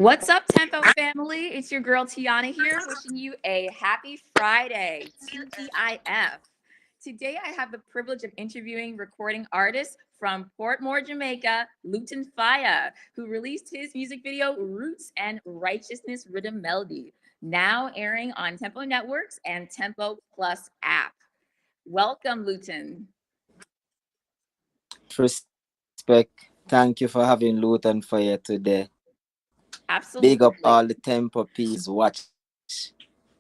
What's up, Tempo family? It's your girl Tiana here, wishing you a happy Friday, TGIF. Today, I have the privilege of interviewing recording artist from Portmore, Jamaica, Lutan Fyah, who released his music video, Roots and Righteousness Riddim Medley, now airing on Tempo Networks and Tempo Plus app. Welcome, Lutan. Respect. Thank you for having Lutan Fyah today. Absolutely. Big up all the Tempo P's watch.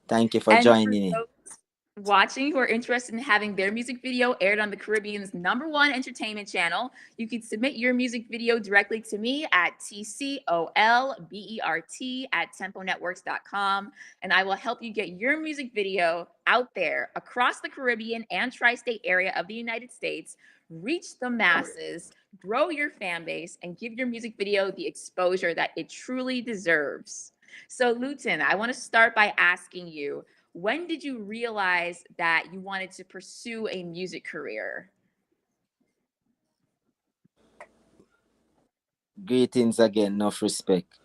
Thank you for And joining for in. those watching who are interested in having their music video aired on the Caribbean's #1 entertainment channel, you can submit your music video directly to me at tcolbert@temponetworks.com, and I will help you get your music video out there across the Caribbean and tri-state area of the United States, reach the masses, grow your fan base, and give your music video the exposure that it truly deserves. So, Lutan, I want to start by asking you, when did you realize that you wanted to pursue a music career? Greetings again, enough respect.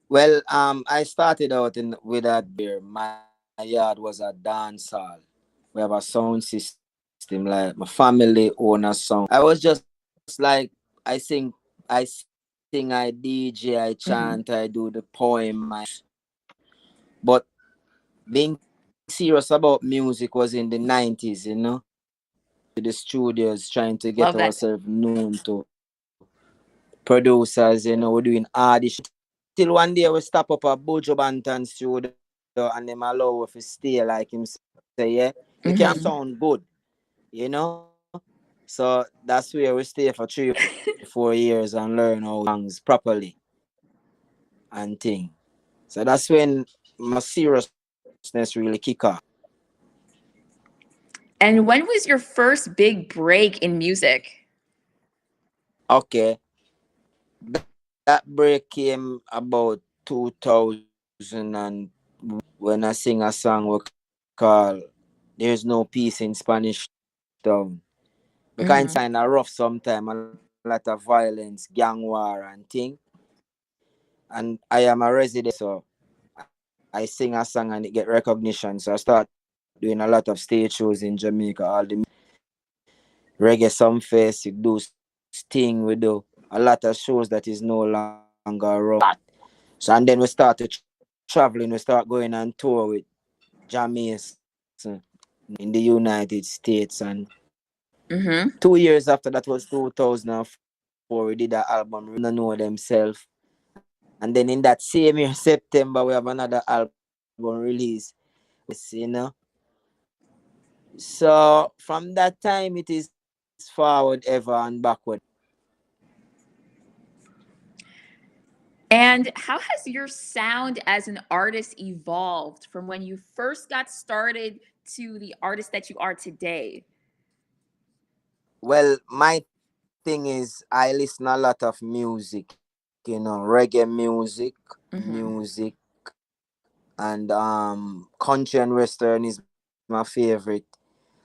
Well, I started out in with a beer. My yard was a dance hall. We have a sound system, like my family own a sound. I was just like I sing, I DJ, I chant, I do the poem, but being serious about music was in the 90s, to the studios trying to get Love ourselves that. known to producers, we're doing audition. Till one day we stop up a Bujo Banton studio and them allow us to stay, like him say, yeah, you can sound good, you know. So that's where we stay for 3 or 4 years and learn how to songs properly and thing. So that's when my seriousness really kick off. And when was your first big break in music? Okay, that break came about 2001 when I sing a song we call "There's No Peace in Spanish Town." Because it's Mm-hmm. kind of rough sometimes, a lot of violence, gang war, and thing. And I am a resident there, so I sing a song and it get recognition. So I start doing a lot of stage shows in Jamaica, all the reggae some fest, you do sting, we do a lot of shows that is no longer around. So and then we start to traveling, we start going on tour with Jamaica in the United States, and Mm-hmm. 2 years after that was 2004. We did an album, Don't Know Themselves. And then in that same year, September, we have another album release. So from that time, it is forward ever and backward. And how has your sound as an artist evolved from when you first got started to the artist that you are today? Well, my thing is, I listen a lot of music, reggae Mm-hmm. music, and country and western is my favorite.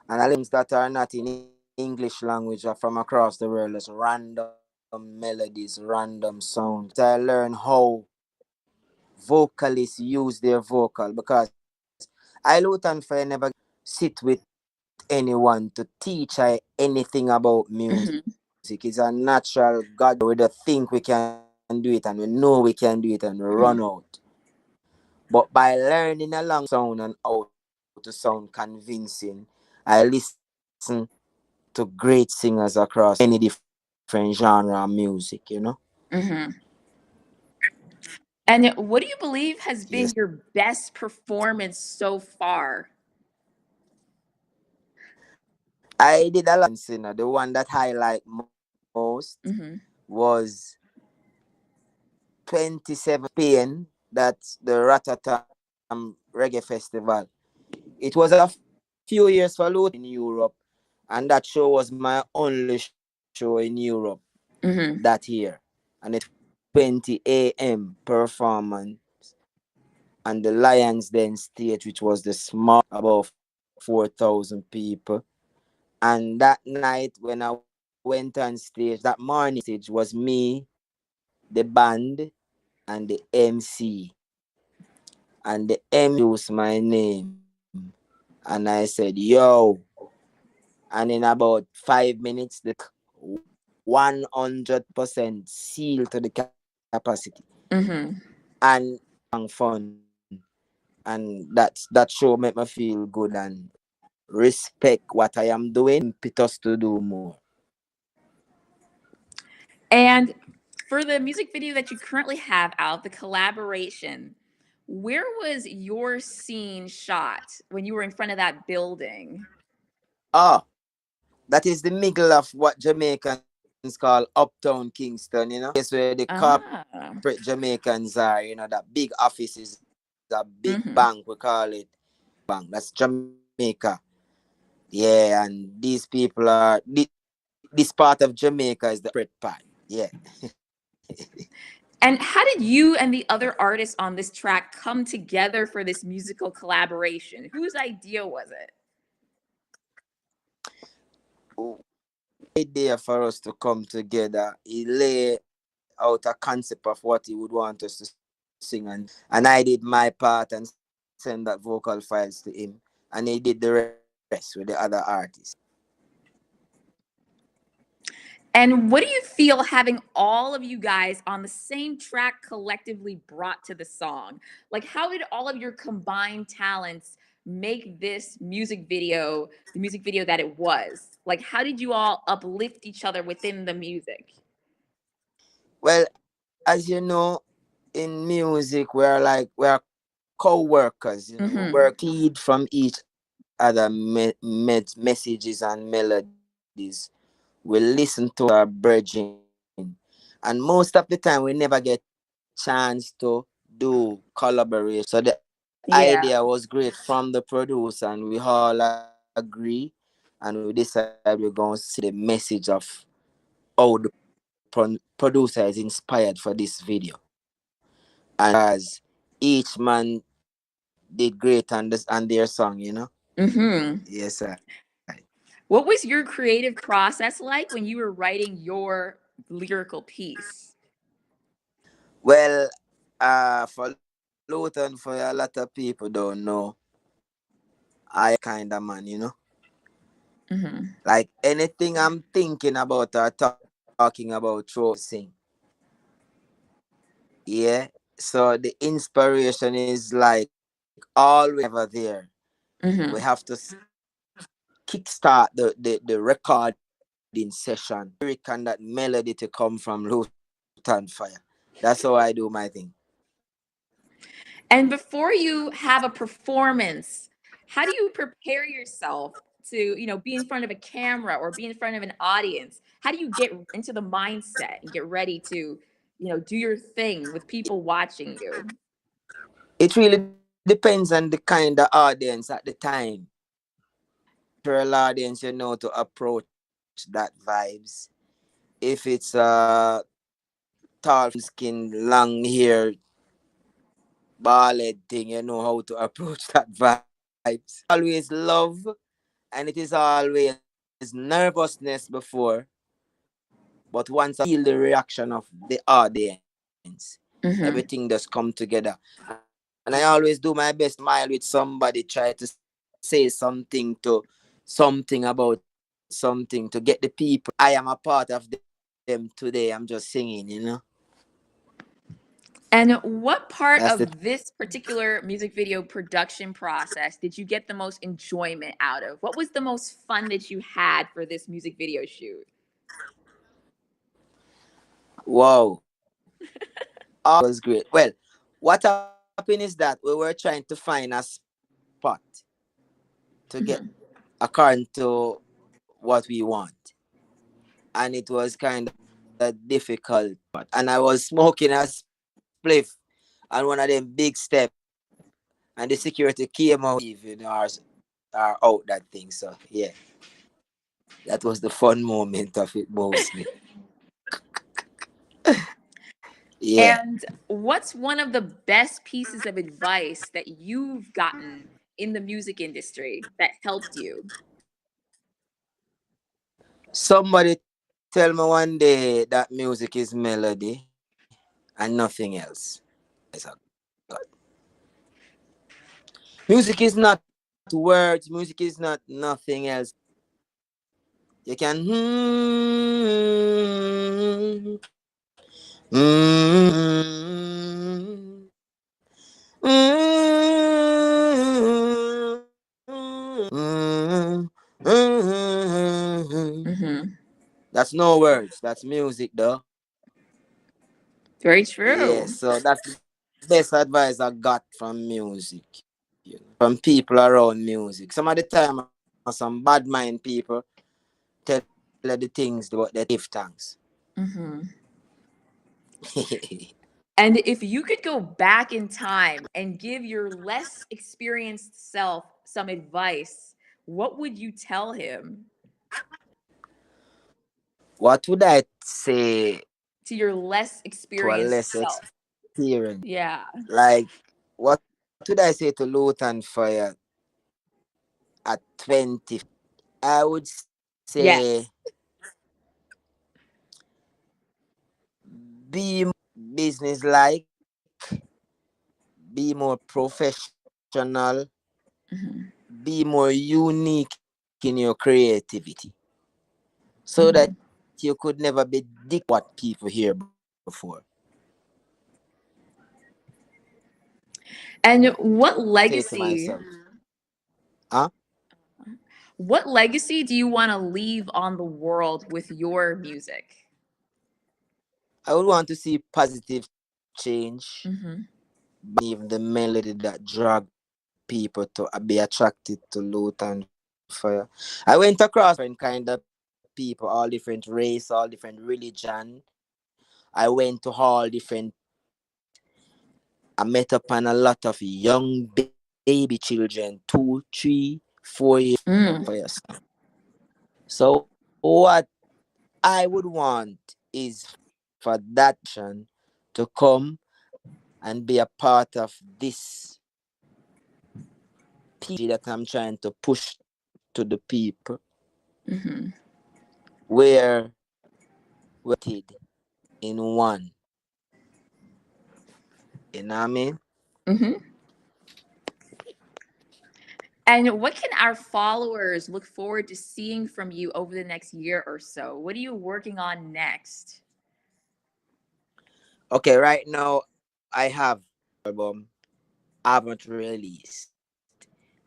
And I listen to songs that are not in English language or from across the world. It's random melodies, random sounds. I learn how vocalists use their vocal, because I, Lutan Fyah, never sit with anyone to teach I anything about music. It's a Mm-hmm. natural God given thing. We just think we can do it and we know we can do it and we run out. Mm-hmm. But by learning along sound and how to sound convincing, I listen to great singers across many different genre of music. Mm-hmm. And what do you believe has Yes. been your best performance so far? I did a lot of dancing. The one that I like most Mm-hmm. was 27 Spain. That's the Rotterdam Reggae Festival. It was a few years for Lutan in Europe, and that show was my only show in Europe that year. Mm-hmm. And it 20 a.m. performance on the Lions Den stage, which was the small, about 4,000 people. And that night when I went on stage, that morning stage was me, the band, and the MC. And the MC used my name. And I said, yo. And in about 5 minutes, 100% sealed to the capacity. Mm-hmm. And fun. And that show made me feel good and respect what I am doing, impetus to do more. And for the music video that you currently have out, the collaboration, where was your scene shot when you were in front of that building? Ah, that is the middle of what Jamaicans call Uptown Kingston, place where the corporate Ah. Jamaicans are, that big office is a big bank, we Mm-hmm. call it bank. That's Jamaica. Yeah, and these people are, this part of Jamaica is the corporate part. Yeah. And how did you and the other artists on this track come together for this musical collaboration? Whose idea was it? Idea for us to come together. He lay out a concept of what he would want us to sing, and I did my part and send that vocal files to him, and he did the rest with the other artists. And what do you feel having all of you guys on the same track collectively brought to the song? Like, how did all of your combined talents make this music video the music video that it was? Like, how did you all uplift each other within the music? Well, as you know, in music we're co-workers. We Mm-hmm. work lead from each other messages and melodies. We listen to our bridging, and most of the time we never get chance to do collaboration. So the idea was great Yeah. from the producer, and we all agree, and we decide we're going to see the message of how the producer is inspired for this video. And as each man did great on their song. Yes, Mm-hmm. sir. What was your creative process like when you were writing your lyrical piece? Well, for Lutan, for a lot of people don't know, I kind of man. Mm-hmm. Like anything I'm thinking about or talking about through sing. Yeah. So the inspiration is like always never there. We Mm-hmm. have to kickstart the recording session. Lyric and that melody to come from Lutan Fire. That's how I do my thing. And before you have a performance, how do you prepare yourself to, be in front of a camera or be in front of an audience? How do you get into the mindset and get ready to, do your thing with people watching you? It really depends on the kind of audience at the time. If it's a natural audience, you know to approach that vibes. If it's a tall skin, long hair, bald thing, you know how to approach that vibes. Always love, and it is always nervousness before, but once I feel the reaction of the audience, everything Mm-hmm. just come together. And I always do my best smile with somebody, try to say something about something to get the people. I am a part of them today. I'm just singing. And what That's the part of this particular music video production process did you get the most enjoyment out of? What was the most fun that you had for this music video shoot? wow. All was great. Well, what happened is that we were trying to find a spot to get Mm-hmm. according to what we want. And it was kind of difficult. And I was smoking a spliff on one of them big step, and the security came out are out that thing. So yeah, that was the fun moment of it mostly. Yeah. And what's one of the best pieces of advice that you've gotten in the music industry that helped you? Somebody tell me one day that music is melody, and nothing else. Music is not words. Music is not nothing else. You can Mm-hmm. That's no words. That's music, though. Very Yeah, true. so that's the best advice I got from music. From people around music. Some of the time, some bad mind people tell you the things what they give thanks. Mm-hmm. And if you could go back in time and give your less experienced self some advice, what would you tell him? What would I say To your less to a experienced less self. experienced? Yeah. Like, what would I say to Lutan Fyah at 20? I would say Yes. be business like, be more professional, Mm-hmm. be more unique in your creativity so that Mm-hmm. you could never be what people hear before. And what Say to myself, legacy, huh? what legacy do you want to leave on the world with your music? I would want to see positive change Mm-hmm. by even the melody that drag people to be attracted to Lutan Fyah. I went across different kind of people, all different race, all different religion. I went to all different. I met up on a lot of young baby children, 2, 3, 4 years Mm. for your son. So what I would want is for that to come and be a part of this PG that I'm trying to push to the people, Mm-hmm. where we're in one. You know what I mean? Mm-hmm. And what can our followers look forward to seeing from you over the next year or so? What are you working on next? Okay, right now I have album I haven't released.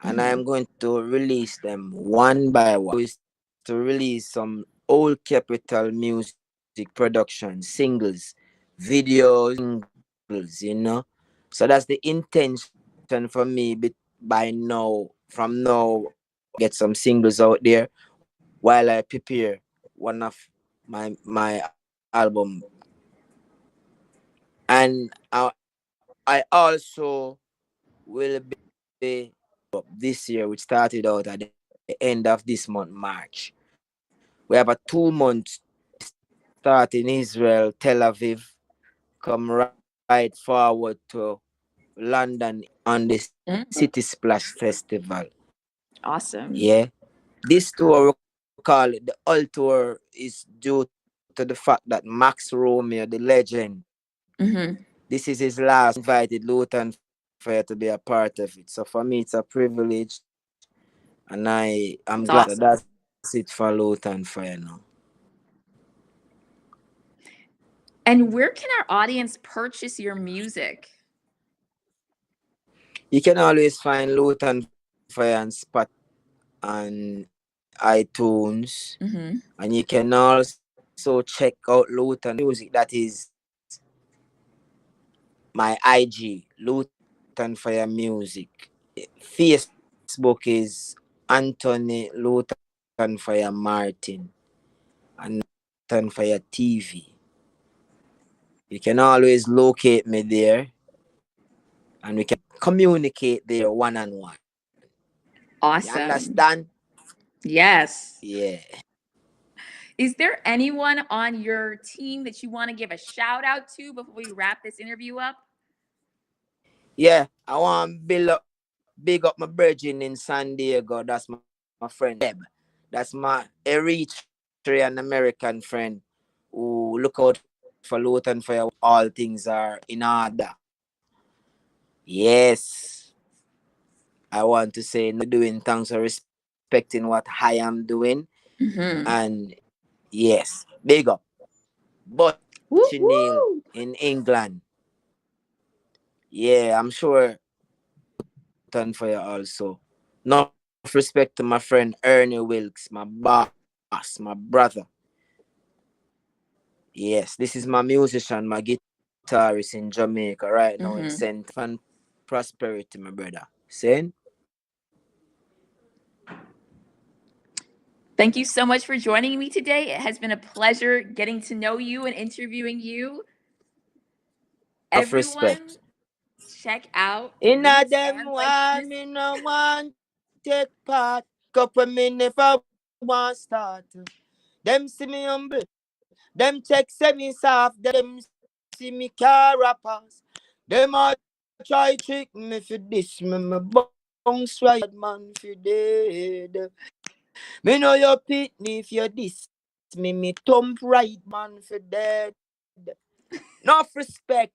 And I Mm-hmm. am going to release them one by one. Is to release some old Capital Music production singles, videos, singles, you know. So that's the intention for me. By now, from now, get some singles out there while I prepare one of my album. And I also will be this year, which started out at the end of this month, March. We have a 2 month start in Israel, Tel Aviv, come right forward to London on the City Splash Mm. Festival. Yeah. Awesome. This tour, we call it the All Tour, is due to the fact that Max Romeo, the legend, this is his Mm-hmm. last. Invited Lutan Fyah to be a part of it. So for me, it's a privilege. And I'm glad. So It's that's it for awesome. Lutan Fyah now. And where can our audience purchase your music? You can always find Lutan Fyah on on iTunes. Mm-hmm. And you can also check out Lutan Music. That is my IG, Lutan Fyah Music. Facebook is Anthony Lutan Fyah Martin. And Lutan Fyah TV. You can always locate me there and we can communicate there one on one. You Awesome. understand? Yes. Yeah. Is there anyone on your team that you want to give a shout out to before we wrap this interview up? Yeah. I want to big up my virgin in San Diego. That's my friend Deb. That's my Eritrean American friend who look out for me for Lutan Fyah, all things are in order. Yes. I want to say no doing thanks for respecting what I am doing. Mm-hmm. And yes, big up. But Woo Chanel woo. in England. Yeah, I'm sure Lutan Fyah also. Enough respect to my friend Ernie Wilkes, my boss, my brother. Yes, this is my musician, my guitarist in Jamaica right now in Mm-hmm. St. and prosperity, my brother. Saying Thank you so much for joining me today. It has been a pleasure getting to know you and interviewing you. of Everyone, respect. check out In a Roots them and want Righteousness. me no want take part. Couple me never want start. Them see me humble. Them check say me soft. Them see me car rappers. Them all try trick me for this. Me bounce right man for dead. Me know your pitney if you diss me. Me thump right man for dead. Enough respect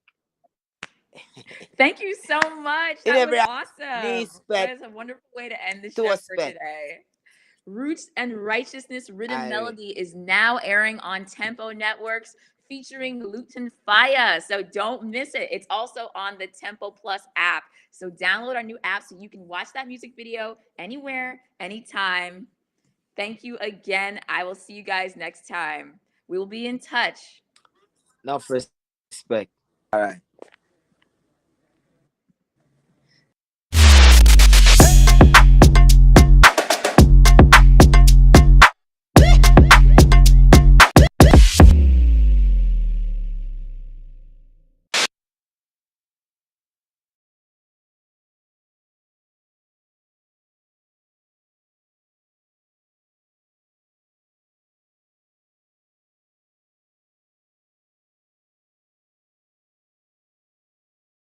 Thank you so in every much. That was awesome. respect That is a wonderful way to end the to show for respect. today. Roots and Righteousness Riddim I Melody is now airing on Tempo Networks featuring Lutan Fyah. So don't miss it. It's also on the Tempo Plus app. So download our new app so you can watch that music video anywhere, anytime. Thank you again. I will see you guys next time. We will be in touch. enough respect. All right.